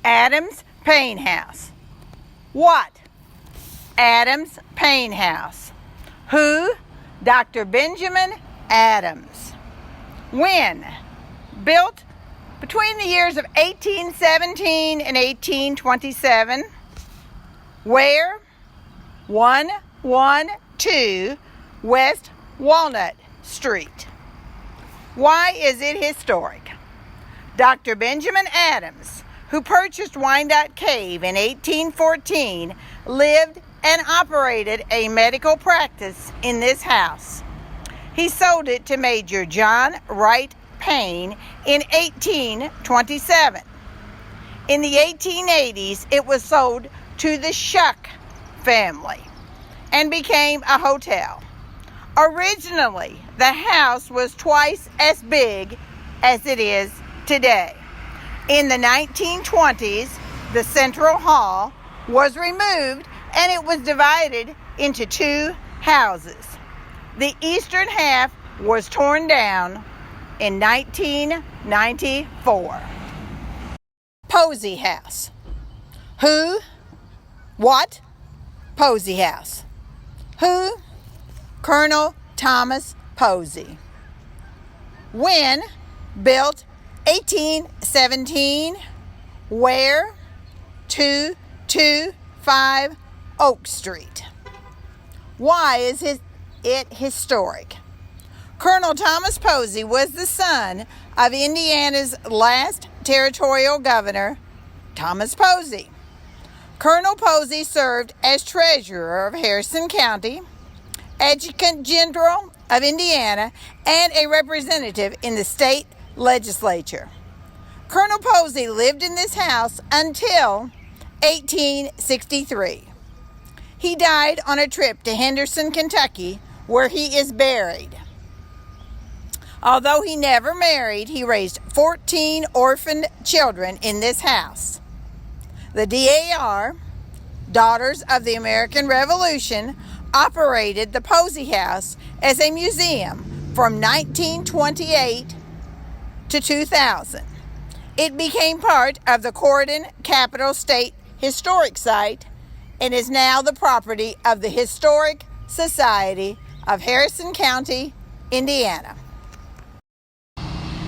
Adams-Payne House. What? Adams-Payne House. Who? Dr. Benjamin Adams. When? Built between the years of 1817 and 1827. Where? 112 West Walnut Street. Why is it historic? Dr. Benjamin Adams, who purchased Wyandotte Cave in 1814, lived and operated a medical practice in this house. He sold it to Major John Wright Payne in 1827. In the 1880s, it was sold to the Shuck family and became a hotel. Originally, the house was twice as big as it is today. In the 1920s, the Central Hall was removed and it was divided into two houses. The eastern half was torn down in 1994. Posy House. Who? What? Posy House. Who? Colonel Thomas Posy. When? Built 1817. Where? 225 Oak Street. Why is it historic? Colonel Thomas Posy was the son of Indiana's last territorial governor, Thomas Posy. Colonel Posy served as treasurer of Harrison County, adjutant general of Indiana, and a representative in the state legislature. Colonel Posy lived in this house until 1863. He died on a trip to Henderson, Kentucky, where he is buried. Although he never married, he raised 14 orphaned children in this house. The DAR, Daughters of the American Revolution, operated the Posy House as a museum from 1928 to 2000. It became part of the Cordon Capital State Historic Site and is now the property of the Historic Society of Harrison County, Indiana.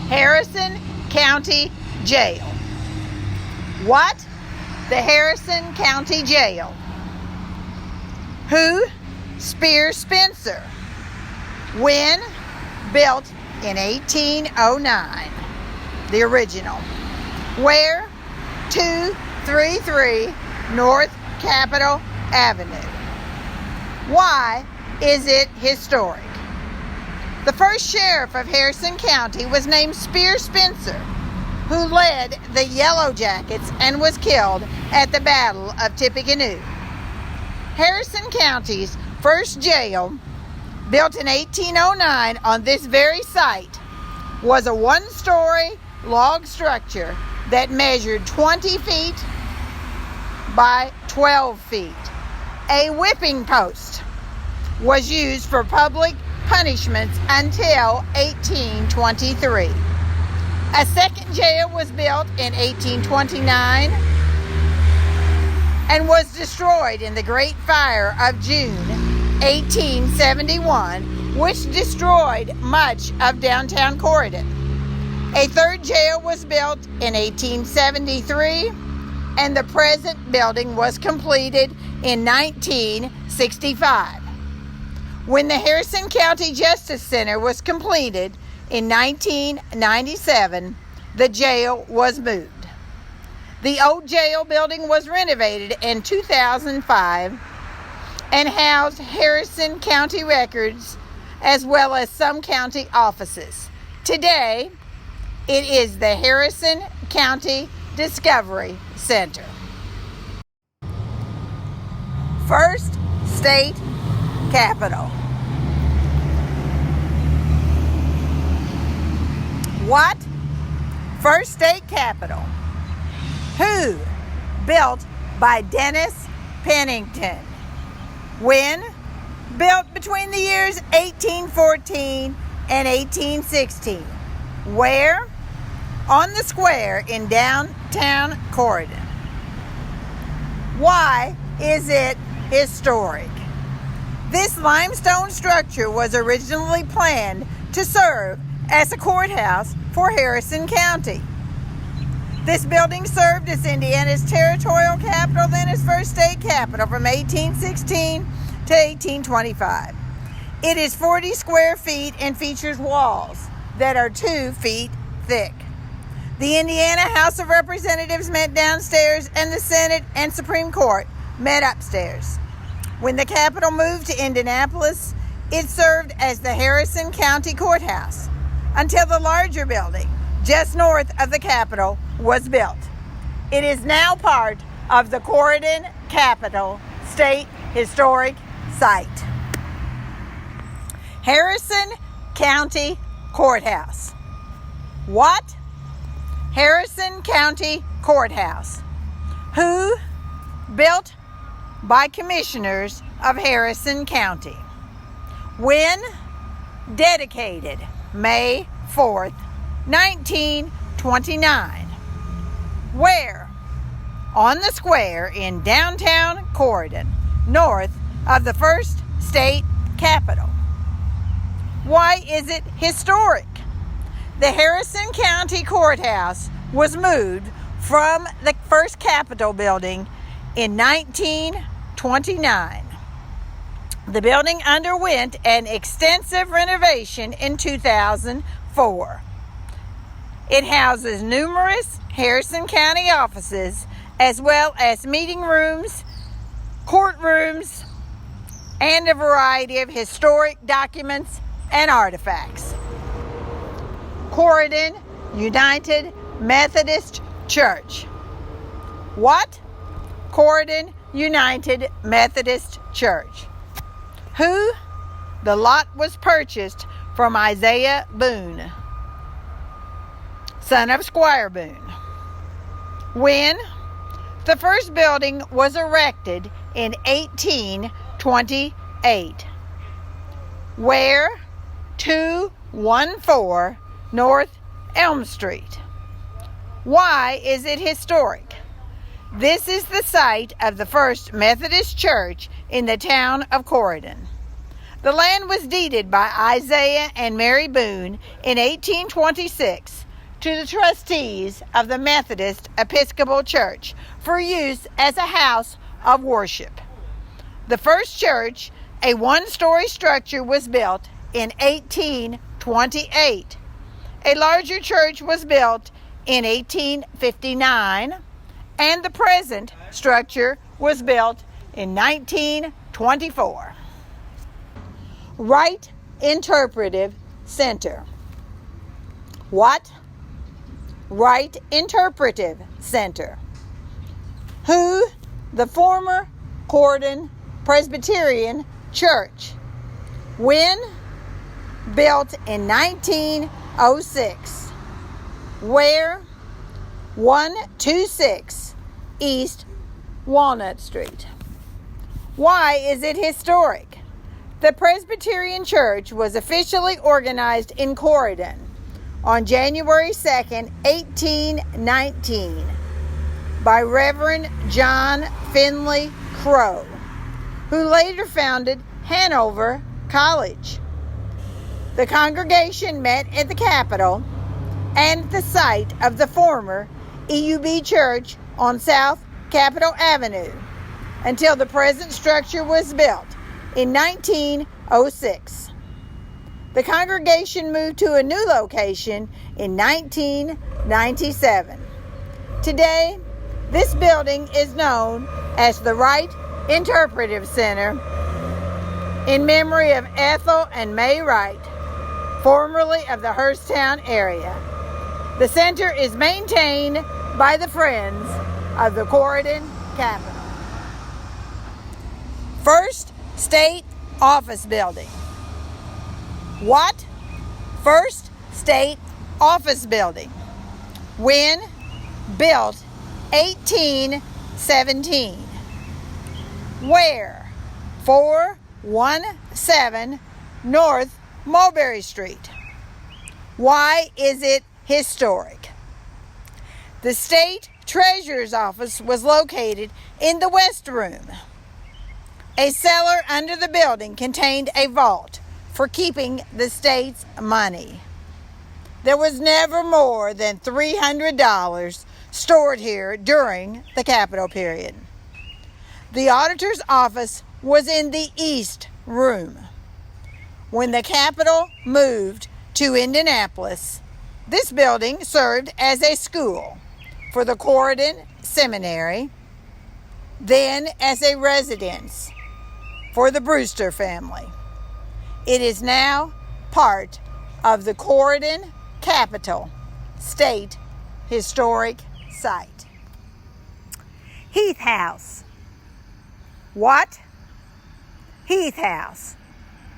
Harrison County Jail. What? The Harrison County Jail. Who? Spear Spencer. When? Built in 1809. The original. Where? 233 North Capitol Avenue. Why is it historic? The first sheriff of Harrison County was named Spear Spencer, who led the Yellow Jackets and was killed at the Battle of Tippecanoe. Harrison County's first jail, built in 1809 on this very site, was a one-story log structure that measured 20 feet by 12 feet. A whipping post was used for public punishments until 1823. A second jail was built in 1829 and was destroyed in the Great Fire of June 1871, which destroyed much of downtown Corydon. A third jail was built in 1873, and the present building was completed in 1965. When the Harrison County Justice Center was completed in 1997, the jail was moved. The old jail building was renovated in 2005 and housed Harrison County records as well as some county offices. Today, it is the Harrison County Discovery Center. First State Capitol. What? First State Capitol. Who? Built by Dennis Pennington. When? Built between the years 1814 and 1816. Where? On the square in downtown Cordon. Why is it historic? This limestone structure was originally planned to serve as a courthouse for Harrison County. This building served as Indiana's territorial capital, then its first state capital from 1816 to 1825. It is 40 square feet and features walls that are 2 feet thick. The Indiana House of Representatives met downstairs, and the Senate and Supreme Court met upstairs. When the capital moved to Indianapolis, it served as the Harrison County Courthouse until the larger building, just north of the Capitol, was built. It is now part of the Cordon Capitol State Historic Site. Harrison County Courthouse. What? Harrison County Courthouse. Who? Built by commissioners of Harrison County. When? Dedicated May 4th, 1929. Where? On the square in downtown Cordon, north of the first state capitol. Why is it historic? The Harrison County Courthouse was moved from the first Capitol building in 1929. The building underwent an extensive renovation in 2004. It houses numerous Harrison County offices, as well as meeting rooms, courtrooms, and a variety of historic documents and artifacts. Corydon United Methodist Church. What? Corydon United Methodist Church. Who? The lot was purchased from Isaiah Boone, son of Squire Boone. When? The first building was erected in 1828. Where? 214 North Elm Street. Why is it historic? This is the site of the first Methodist church in the town of Corydon. The land was deeded by Isaiah and Mary Boone in 1826 to the trustees of the Methodist Episcopal Church for use as a house of worship. The first church, a one-story structure, was built in 1828. A larger church was built in 1859, and the present structure was built in 1924. Wright Interpretive Center. What? Wright Interpretive Center. Who? The former Cordon Presbyterian Church. When? Built in 1906. Where? 126 East Walnut Street. Why is it historic? The Presbyterian Church was officially organized in Corydon on January 2nd, 1819 by Reverend John Finley Crow, who later founded Hanover College. The congregation met at the Capitol and the site of the former EUB Church on South Capitol Avenue until the present structure was built in 1906. The congregation moved to a new location in 1997. Today, this building is known as the Wright Interpretive Center in memory of Ethel and May Wright, formerly of the Hursttown area. The center is maintained by the Friends of the Corydon Capitol. First State Office Building. What? First State Office Building. When? Built 1817. Where? 417 North Mulberry Street. Why is it historic? The state treasurer's office was located in the West Room. A cellar under the building contained a vault for keeping the state's money. There was never more than $300 stored here during the Capitol period. The auditor's office was in the East Room. When the Capitol moved to Indianapolis, this building served as a school for the Cordon Seminary, then as a residence for the Brewster family. It is now part of the Cordon Capitol State Historic Site. Heath House. What? Heath House.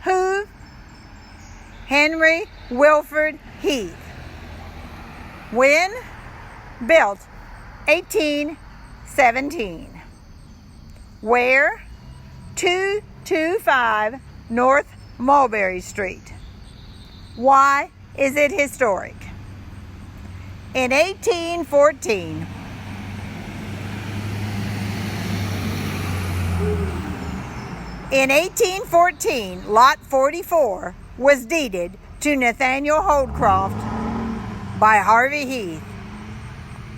Who? Henry Wilford Heath. When? Built 1817. Where? 225 North Mulberry Street. Why is it historic? In 1814, Lot 44 was deeded to Nathaniel Holdcroft by Harvey Heath,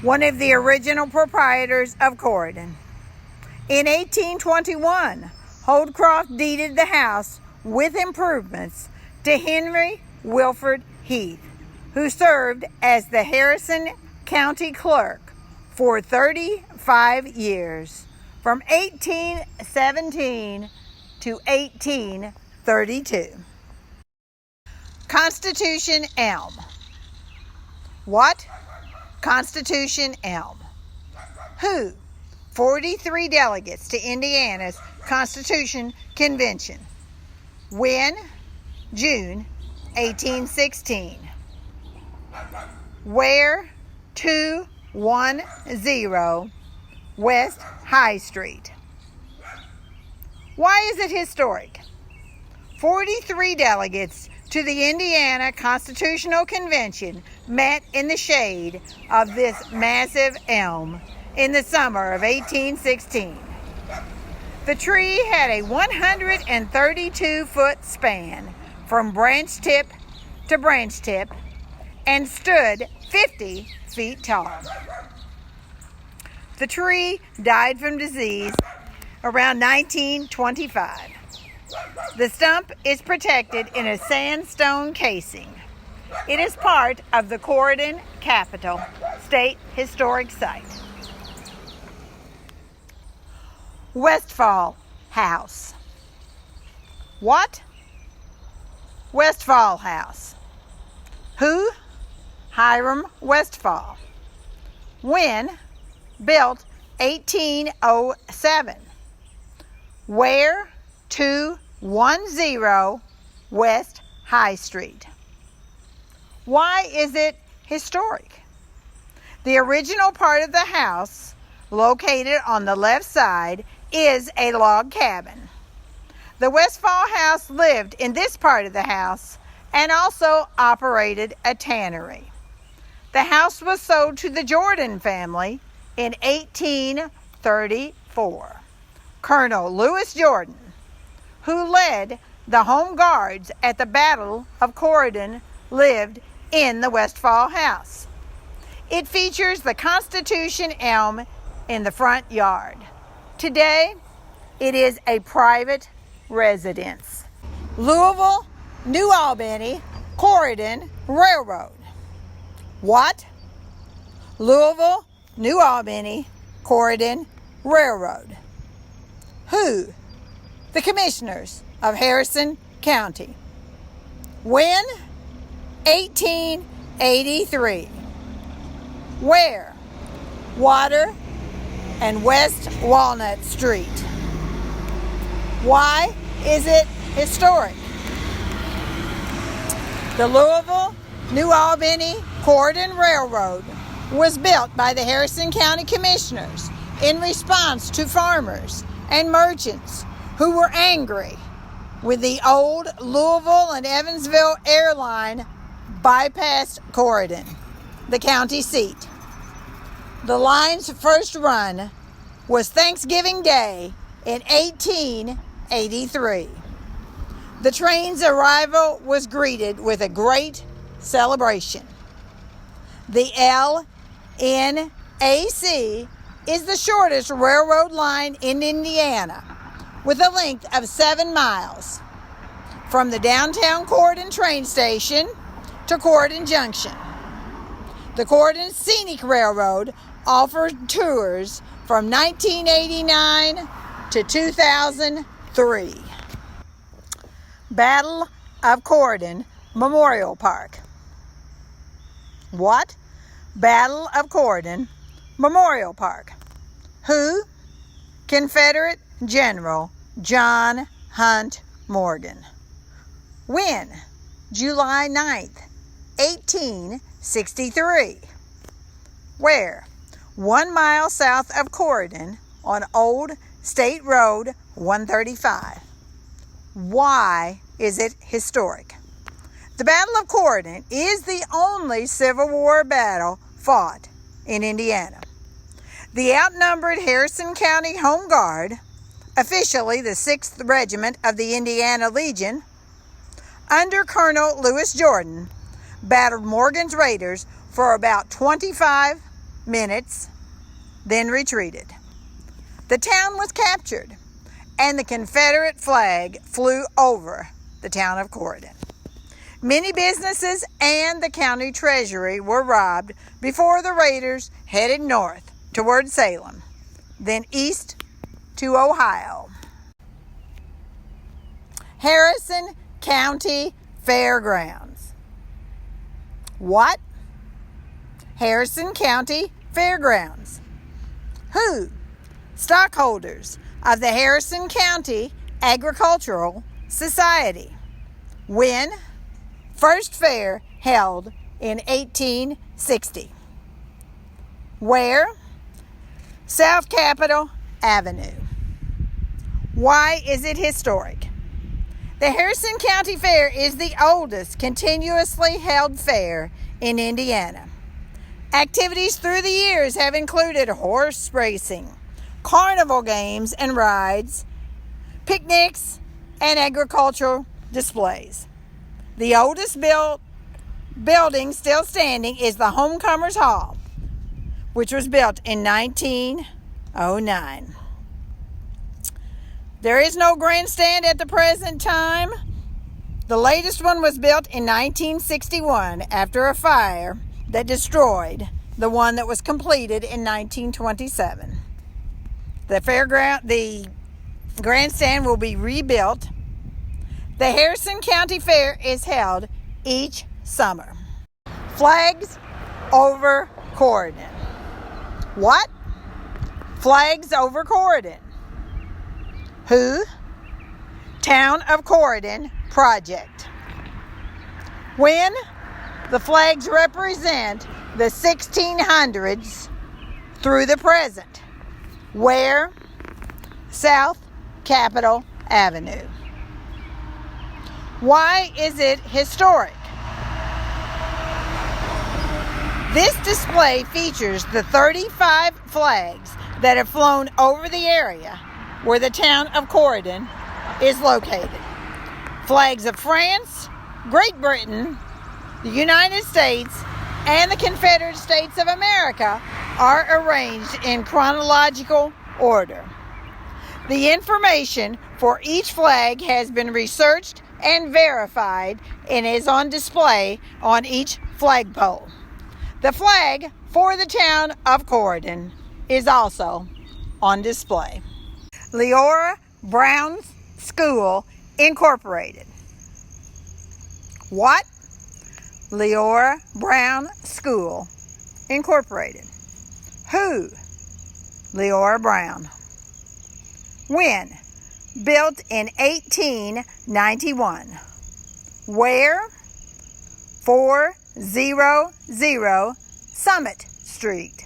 one of the original proprietors of Courthouse. In 1821, Holdcroft deeded the house with improvements to Henry Wilford Heath, who served as the Harrison County Clerk for 35 years, from 1817 to 1832. Constitution Elm. What? Constitution Elm. Who? 43 delegates to Indiana's Constitution Convention. When? June 1816. Where? 210 West High Street. Why is it historic? 43 delegates to the Indiana Constitutional Convention met in the shade of this massive elm in the summer of 1816. The tree had a 132-foot span from branch tip to branch tip and stood 50 feet tall. The tree died from disease around 1925. The stump is protected in a sandstone casing. It is part of the Cordon Capitol State Historic Site. Westfall House. What? Westfall House. Who? Hiram Westfall. When? Built 1807. Where? 210 West High Street. Why is it historic? The original part of the house, located on the left side, is a log cabin. The Westfall House lived in this part of the house and also operated a tannery. The house was sold to the Jordan family in 1834. Colonel Lewis Jordan, who led the Home Guards at the Battle of Cordon, lived in the Westfall House. It features the Constitution elm in the front yard. Today, it is a private residence. Louisville, New Albany, Corydon Railroad. What? Louisville, New Albany, Corydon Railroad. Who? The commissioners of Harrison County. When? 1883. Where? Water and West Walnut Street. Why is it historic? The Louisville, New Albany, Cordon Railroad was built by the Harrison County Commissioners in response to farmers and merchants who were angry with the old Louisville and Evansville airline bypassed Cordon, the county seat. The line's first run was Thanksgiving Day in 1883. The train's arrival was greeted with a great celebration. The LNAC is the shortest railroad line in Indiana, with a length of 7 miles, from the downtown Cordon train station to Cordon Junction. The Cordon Scenic Railroad offered tours from 1989 to 2003. Battle of Cordon Memorial Park. What? Battle of Cordon Memorial Park. Who? Confederate General John Hunt Morgan. When? July 9th, 1863. Where? 1 mile south of Cordon on Old State Road 135. Why is it historic? The Battle of Cordon is the only Civil War battle fought in Indiana. The outnumbered Harrison County Home Guard, officially the 6th Regiment of the Indiana Legion, under Colonel Lewis Jordan, battled Morgan's Raiders for about 25 minutes, then retreated. The town was captured, and the Confederate flag flew over the town of Cordon. Many businesses and the county treasury were robbed before the raiders headed north toward Salem, then east to Ohio. Harrison County Fairgrounds. What? Harrison County Fairgrounds. Who? Stockholders of the Harrison County Agricultural Society. When? First fair held in 1860. Where? South Capitol Avenue. Why is it historic? The Harrison County Fair is the oldest continuously held fair in Indiana. Activities through the years have included horse racing, carnival games and rides, picnics, and agricultural displays. The oldest building still standing is the Homecomers Hall, which was built in 1909. There is no grandstand at the present time. The latest one was built in 1961 after a fire that destroyed the one that was completed in 1927. The grandstand will be rebuilt. The Harrison County Fair is held each summer. Flags over Cordon. What? Flags over Cordon. Who? Town of Cordon Project. When? The flags represent the 1600s through the present. Where? South Capitol Avenue. Why is it historic? This display features the 35 flags that have flown over the area where the town of Cordon is located. Flags of France, Great Britain, the United States, and the Confederate States of America are arranged in chronological order. The information for each flag has been researched and verified and is on display on each flagpole. The flag for the town of Cordon is also on display. Leor Brown School Incorporated. What? Leor Brown School Incorporated. Who? Leor Brown. When? Built in 1891. Where? 400 Summit Street.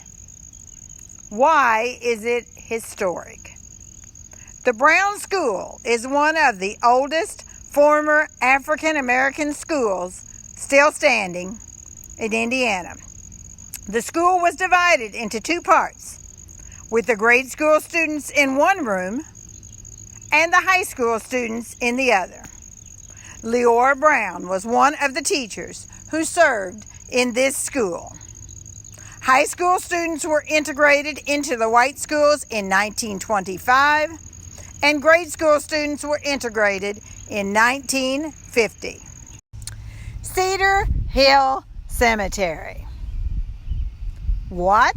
Why is it historic? The Brown School is one of the oldest former African American schools still standing in Indiana. The school was divided into two parts, with the grade school students in one room and the high school students in the other. Leor Brown was one of the teachers who served in this school. High school students were integrated into the white schools in 1925, and grade school students were integrated in 1950. Cedar Hill Cemetery. What?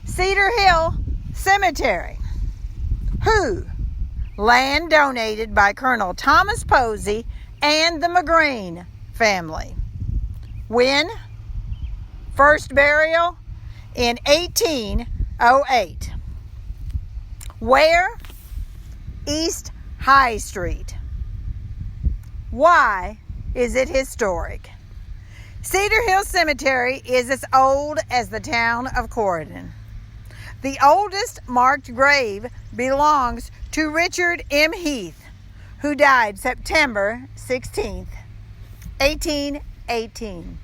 Cedar Hill Cemetery. Who? Land donated by Colonel Thomas Posy and the McGreen family. When? First burial in 1808. Where? East High Street. Why is it historic? Cedar Hill Cemetery is as old as the town of Courthouse. The oldest marked grave belongs to Richard M. Heath, who died September 16, 1818.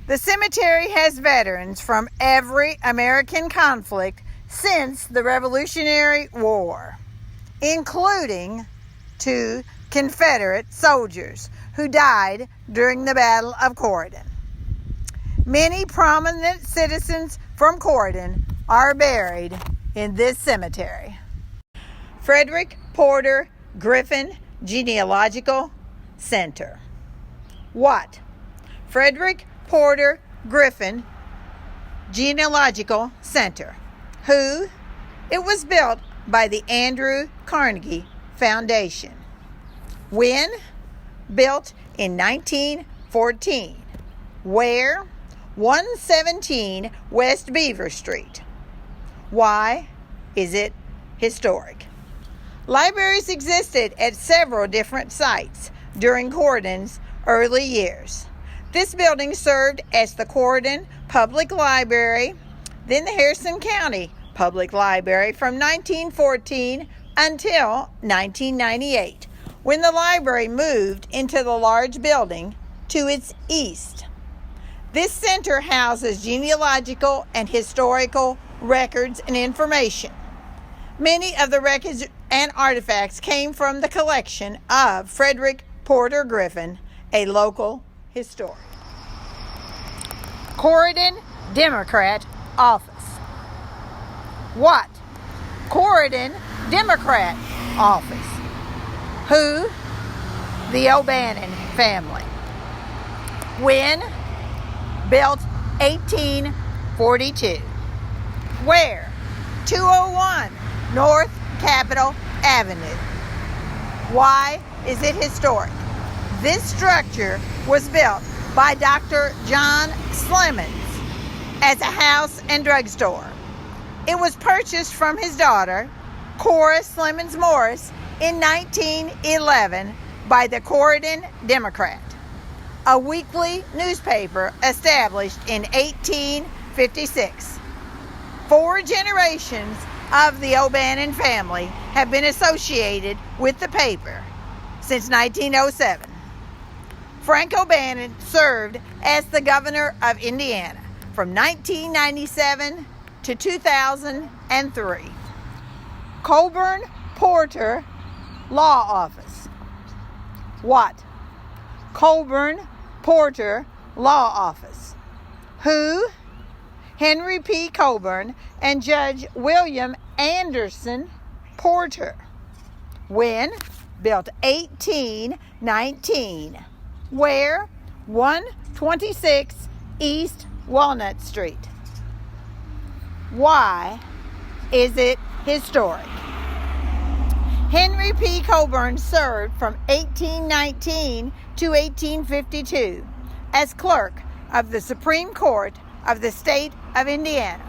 The cemetery has veterans from every American conflict since the Revolutionary War, including 2 Confederate soldiers who died during the Battle of Cordon. Many prominent citizens from Cordon are buried in this cemetery. Frederick Porter Griffin Genealogical Center. What? Frederick Porter Griffin Genealogical Center. Who? It was built by the Andrew Carnegie Foundation. When? Built in 1914. Where? 117 West Beaver Street. Why is it historic? Libraries existed at several different sites during Cordon's early years. This building served as the Cordon Public Library, then the Harrison County Public Library from 1914 until 1998, when the library moved into the large building to its east. This center houses genealogical and historical records and information. Many of the records and artifacts came from the collection of Frederick Porter Griffin, a local historian. Corydon Democrat Office. What? Corydon Democrat Office. Who? The O'Bannon family. When? Built 1842. Where? 201 North Capitol Avenue. Why is it historic? This structure was built by Dr. John Slemons as a house and drugstore. It was purchased from his daughter, Cora Slemons Morris, in 1911 by the Corydon Democrat, a weekly newspaper established in 1856. 4 generations of the O'Bannon family have been associated with the paper since 1907. Frank O'Bannon served as the governor of Indiana from 1997 to 2003. Coburn Porter Law Office. What? Coburn Porter Law Office. Who? Henry P. Coburn and Judge William Anderson Porter. When? Built 1819. Where? 126 East Walnut Street. Why is it historic? Henry P. Coburn served from 1819 to 1852 as clerk of the Supreme Court of the state of Indiana.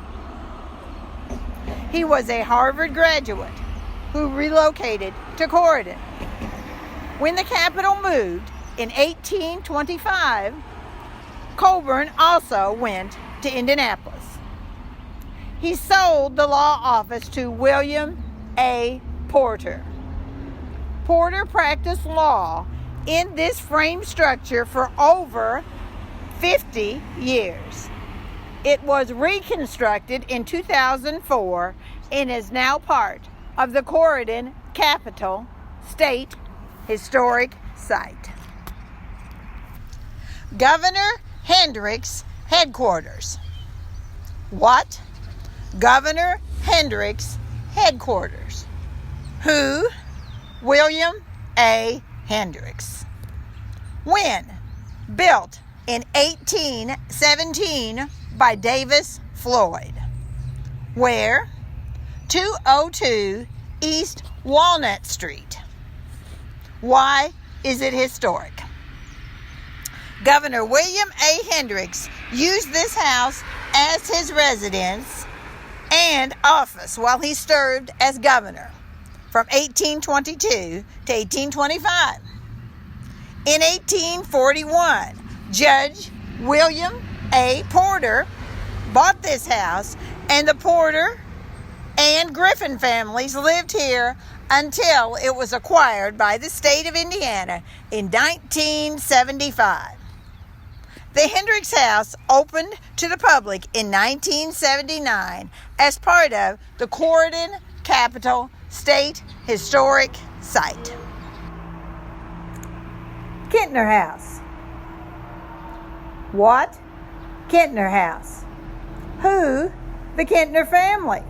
He was a Harvard graduate who relocated to Cordon. When the capital moved in 1825, Coburn also went to Indianapolis. He sold the law office to William A. Porter. Porter practiced law in this frame structure for over 50 years. It was reconstructed in 2004 and is now part of the Corydon Capital State Historic Site. Governor Hendrick's headquarters. What? Governor Hendrick's headquarters. Who? William A. Hendricks. When? Built in 1817 by Davis Floyd. Where? 202 East Walnut Street. Why is it historic? Governor William A. Hendricks used this house as his residence and office while he served as governor from 1822 to 1825. In 1841, Judge William A. Porter bought this house, and the Porter and Griffin families lived here until it was acquired by the state of Indiana in 1975. The Hendricks House opened to the public in 1979 as part of the Corydon Capital State Historic Site. Kintner House. What? Kintner House. Who? The Kintner family.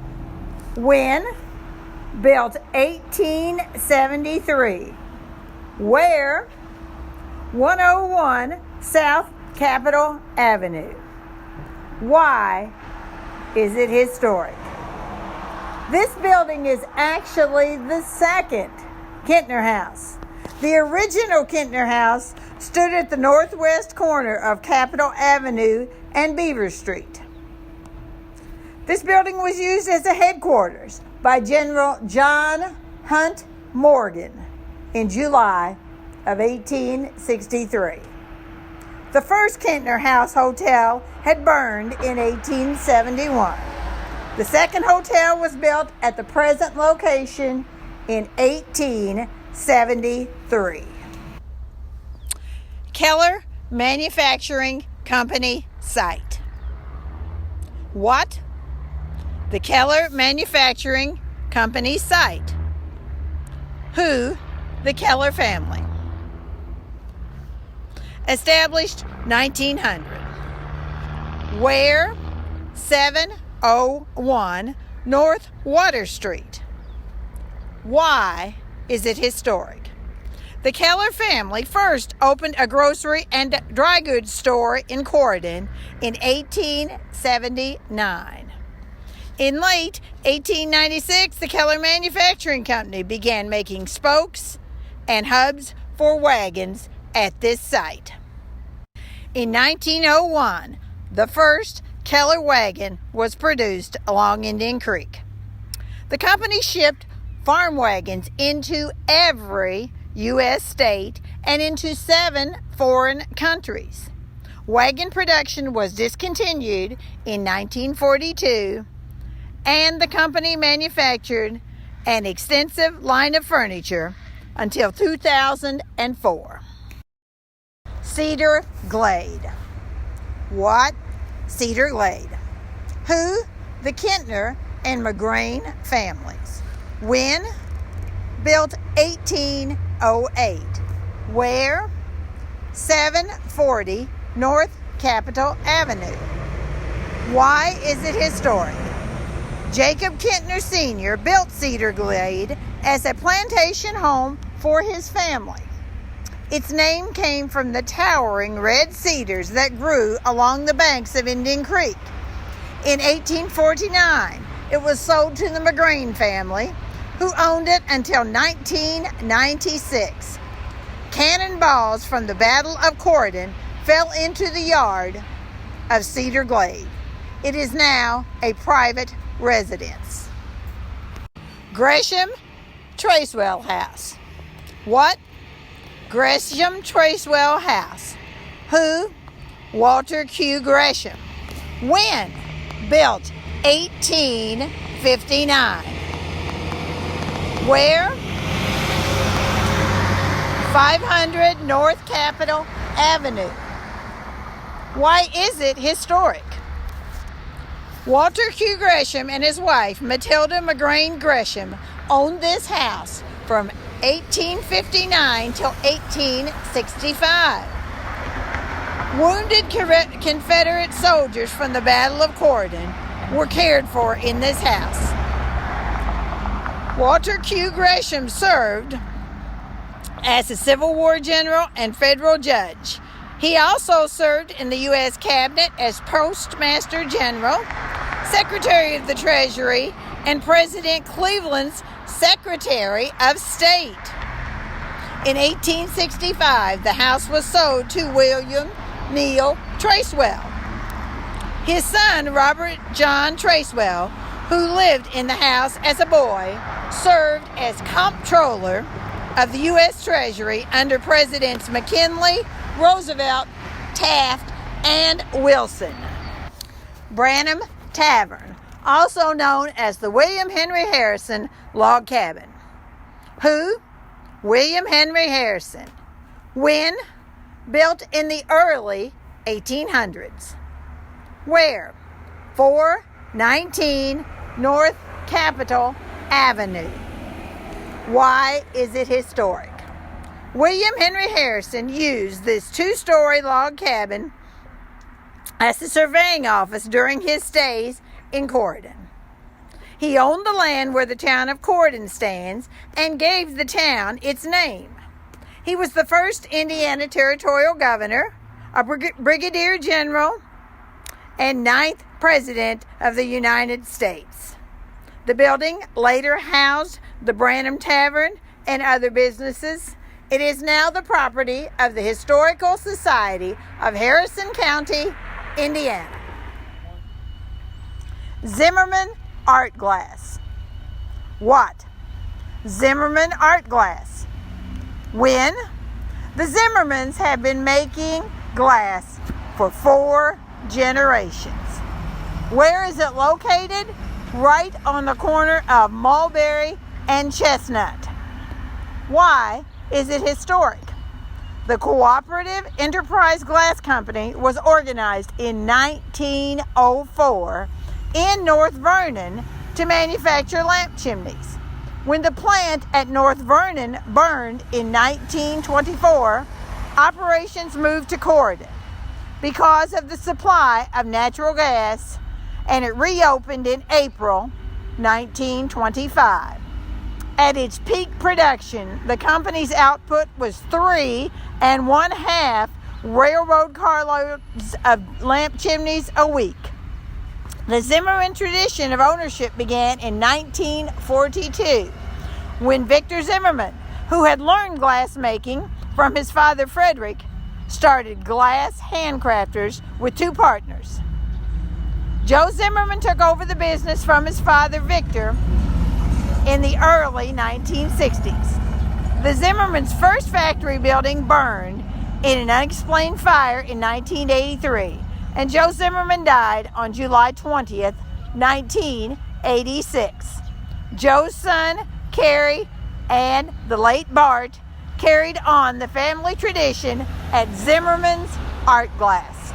When? Built 1873. Where? 101 South Capitol Avenue. Why is it historic? This building is actually the second Kintner House. The original Kintner House stood at the northwest corner of Capitol Avenue and Beaver Street. This building was used as a headquarters by General John Hunt Morgan in July of 1863. The first Kintner House Hotel had burned in 1871. The second hotel was built at the present location in 1873. Keller Manufacturing Company Site. What? The Keller Manufacturing Company Site. Who? The Keller family. Established 1900. Where? 701 North Water Street. Why is it historic? The Keller family first opened a grocery and dry goods store in Cordon in 1879. In late 1896, the Keller Manufacturing Company began making spokes and hubs for wagons at this site. In 1901, the first Keller wagon was produced along Indian Creek. The company shipped farm wagons into every U.S. state and into 7 foreign countries. Wagon production was discontinued in 1942, and the company manufactured an extensive line of furniture until 2004. Cedar Glade. What? Cedar Glade. Who? The Kintner and McGrain families. When? Built 1808. Where? 740 North Capitol Avenue. Why is it historic? Jacob Kintner Sr. built Cedar Glade as a plantation home for his family. Its name came from the towering red cedars that grew along the banks of Indian Creek. In 1849, it was sold to the McGrain family, who owned it until 1996. Cannonballs from the Battle of Courthouse fell into the yard of Cedar Glade. It is now a private residence. Gresham Tracewell House. What? Gresham Tracewell House. Who? Walter Q. Gresham. When? Built 1859. Where? 500 North Capitol Avenue. Why is it historic? Walter Q. Gresham and his wife, Matilda McGrain Gresham, owned this house from 1859 till 1865. Wounded Confederate soldiers from the Battle of Cordon were cared for in this house. Walter Q. Gresham served as a Civil War general and federal judge. He also served in the U.S. Cabinet as Postmaster General, Secretary of the Treasury, and President Cleveland's Secretary of State. In 1865, the house was sold to William Neal Tracewell. His son, Robert John Tracewell, who lived in the house as a boy, served as Comptroller of the U.S. Treasury under Presidents McKinley, Roosevelt, Taft, and Wilson. Branham Tavern, also known as the William Henry Harrison Log Cabin. Who? William Henry Harrison. When? Built in the early 1800s. Where? 419 North Capitol Avenue. Why is it historic? William Henry Harrison used this two-story log cabin as a surveying office during his stays in Cordon. He owned the land where the town of Cordon stands and gave the town its name. He was the first Indiana territorial governor, a brigadier general, and 9th president of the United States. The building later housed the Branham Tavern and other businesses. It is now the property of the Historical Society of Harrison County, Indiana. Zimmerman Art Glass. What? Zimmerman Art Glass. When? The Zimmermans have been making glass for 4 generations. Where is it located? Right on the corner of Mulberry and Chestnut. Why is it historic? The Cooperative Enterprise Glass Company was organized in 1904 in North Vernon to manufacture lamp chimneys. When the plant at North Vernon burned in 1924, operations moved to Cordon because of the supply of natural gas, and it reopened in April 1925. At its peak production, the company's output was 3.5 railroad carloads of lamp chimneys a week. The Zimmerman tradition of ownership began in 1942 when Victor Zimmerman, who had learned glass making from his father Frederick, started Glass Handcrafters with 2 partners. Joe Zimmerman took over the business from his father Victor in the early 1960s. The Zimmerman's first factory building burned in an unexplained fire in 1983, and Joe Zimmerman died on July 20th, 1986. Joe's son, Kerry, and the late Bart carried on the family tradition at Zimmerman's Art Glass.